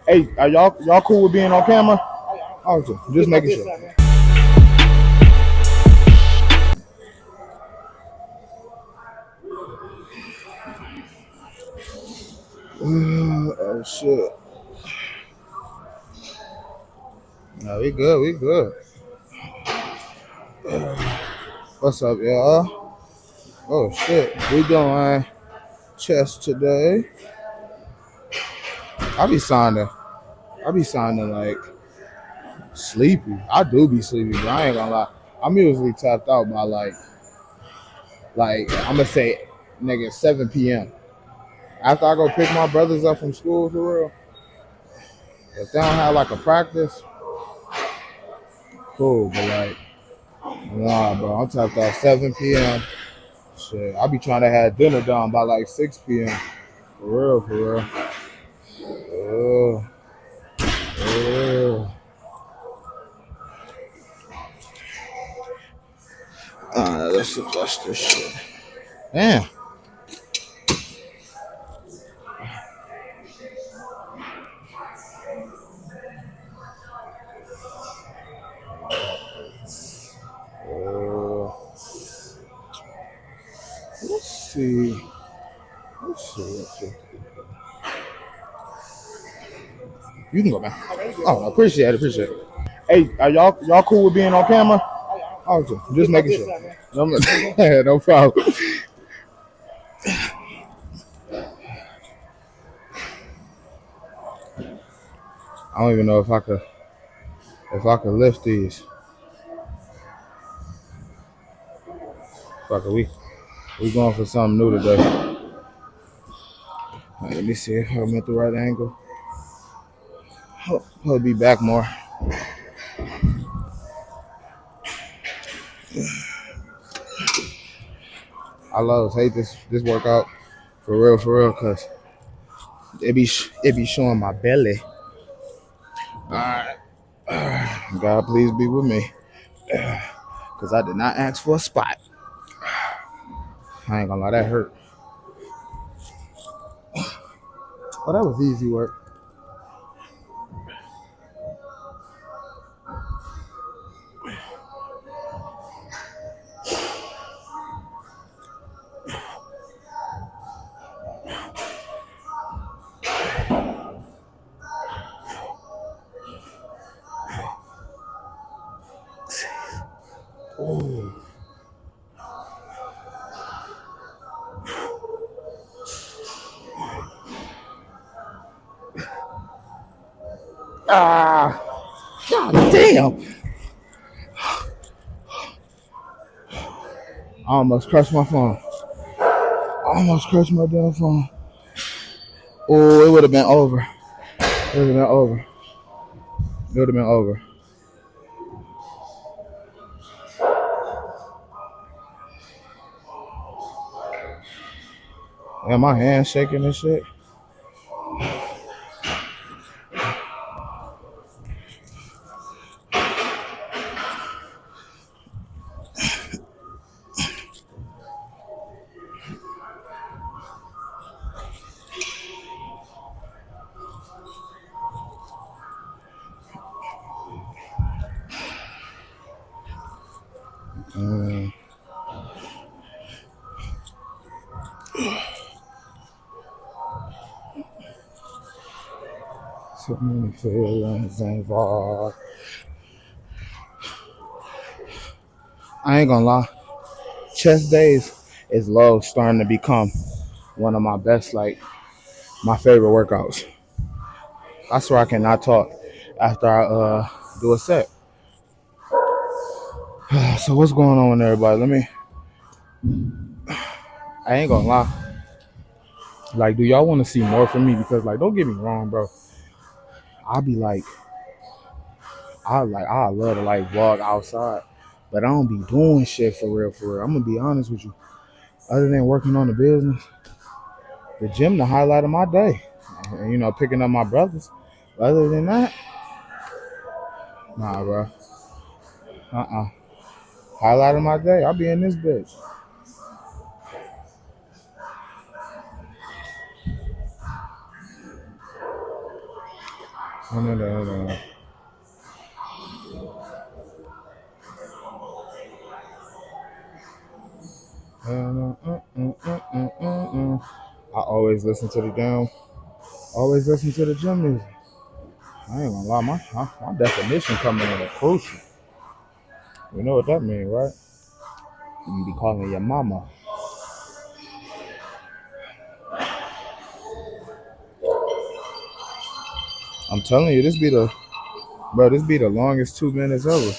Hey, are y'all cool with being on camera? Okay, just making sure. Oh shit. No, we good. We good. What's up, y'all? Oh shit. We doing chess today. I be sounding. I be sounding like sleepy. I do be sleepy, but I ain't gonna lie. I'm usually tapped out by like I'm gonna say, nigga, 7 p.m. After I go pick my brothers up from school for real. If they don't have like a practice, cool. But like, nah, bro, I'm tapped out 7 p.m. Shit, I be trying to have dinner done by like 6 p.m. For real, for real. Let's adjust this shit. Damn. Uh, let's see. Let's see. You can go, man. Oh, appreciate it. Appreciate it. Hey, are y'all cool with being on camera? Okay, just making sure. No, no problem. I don't even know if I could lift these. Fuck it, we going for something new today. Right, let me see if I'm at the right angle. I'll be back more. Hate this workout for real, cause it be showing my belly. All right, God please be with me, cause I did not ask for a spot. I ain't gonna lie, that hurt. Oh, that was easy work. Ooh. Ah, God damn! I almost crushed my phone. I almost crushed my damn phone. Oh, it would have been over. It would have been over. It would have been over. Yeah, my hands shaking and shit. So many feelings involved. I ain't gonna lie. Chest days is low starting to become one of my best, like my favorite workouts. I swear I cannot talk after I do a set. So what's going on with everybody? I ain't gonna lie. Like, do y'all want to see more from me? Because like, don't get me wrong, bro. I'll be like, I love to like vlog outside, but I don't be doing shit for real, for real. I'm gonna be honest with you. Other than working on the business, the gym the highlight of my day. And, picking up my brothers. Other than that, nah, bro. Highlight of my day. I'll be in this bitch. I always listen to the gym music. I ain't gonna lie, my definition coming in crucial. You know what that means, right? You be calling your mama. I'm telling you, this be the longest 2 minutes ever.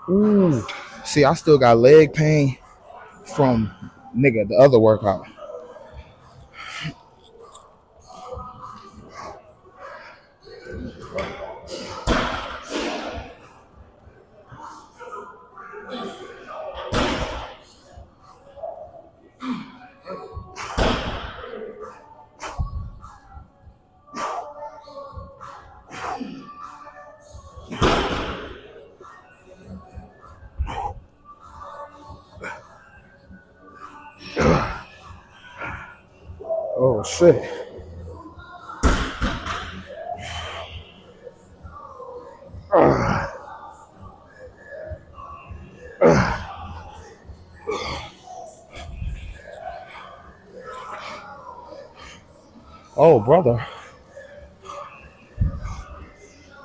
Ooh. See, I still got leg pain from nigga the other workout. Oh shit. Oh brother,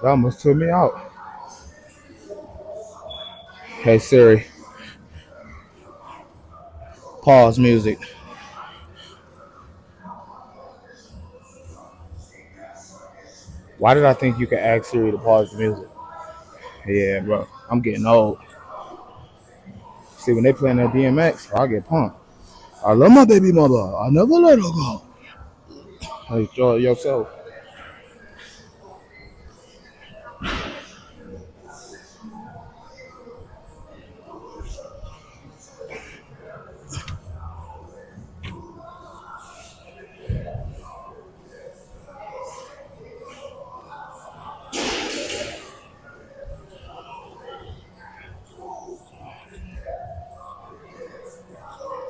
that almost took me out. Hey Siri, pause music. Why did I think you could ask Siri to pause the music? Yeah, bro, I'm getting old. See, when they playing that DMX, I get pumped. I love my baby mother. I never let her go. Hey, enjoy yourself.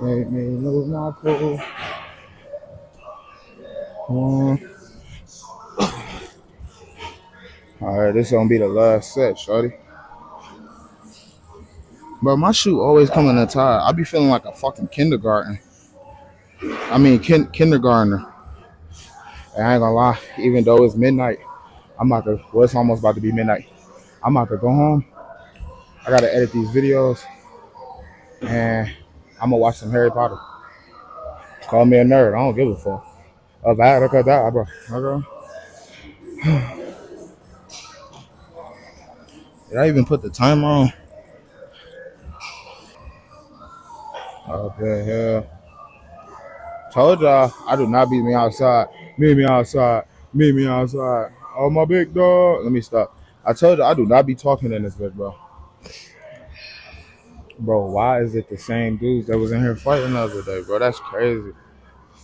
Make me lose my cool. All right, this gonna be the last set, shorty. But my shoe always coming untied. I be feeling like a fucking kindergarten. I mean, kindergartner. And I ain't gonna lie, even though it's midnight, I'm about to. Well, it's almost about to be midnight. I'm about to go home. I gotta edit these videos, and I'm gonna watch some Harry Potter. Call me a nerd. I don't give a fuck. Avada bro. Did I even put the timer on? Okay, hell. Told y'all I do not beat me outside. Meet me outside. Meet me outside. Oh my big dog. Let me stop. I told you I do not be talking in this bitch, bro. Bro, why is it the same dudes that was in here fighting the other day, bro? That's crazy.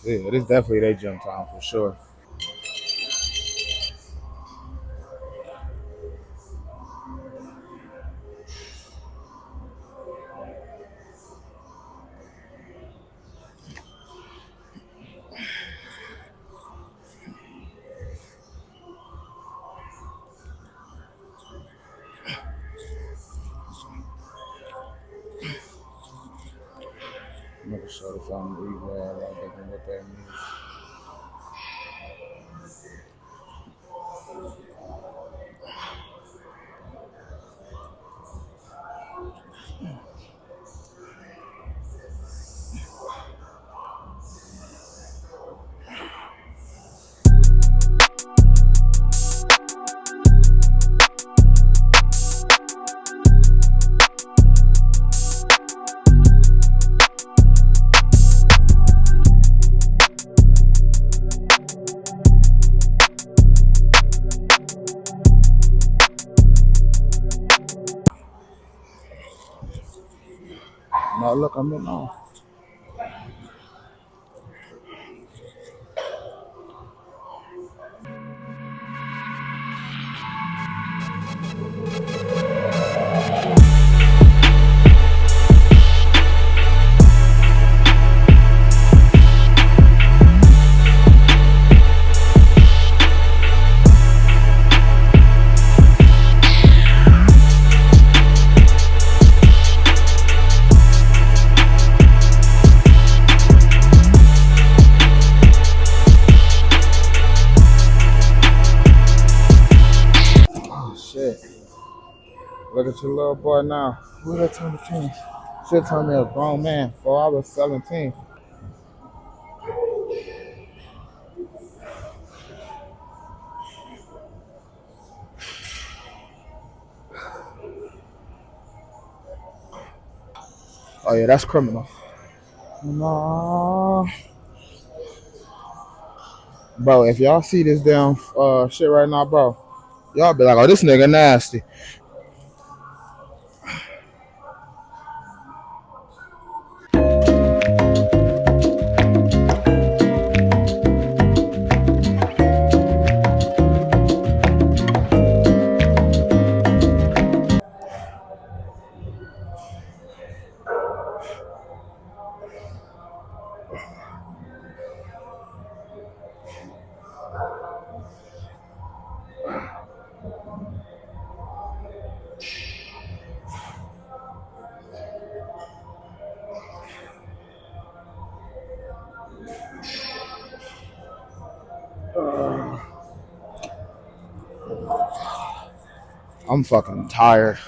Yeah, it is definitely their gym time for sure. Never show the family well, like they can look at me. No, look, I'm in now. Oh shit. Look at your little boy now. Who that tell me change? Should tell me a grown man before I was 17. Oh yeah, that's criminal. No. Bro, if y'all see this damn shit right now, bro, y'all be like, oh, this nigga nasty. I'm fucking tired.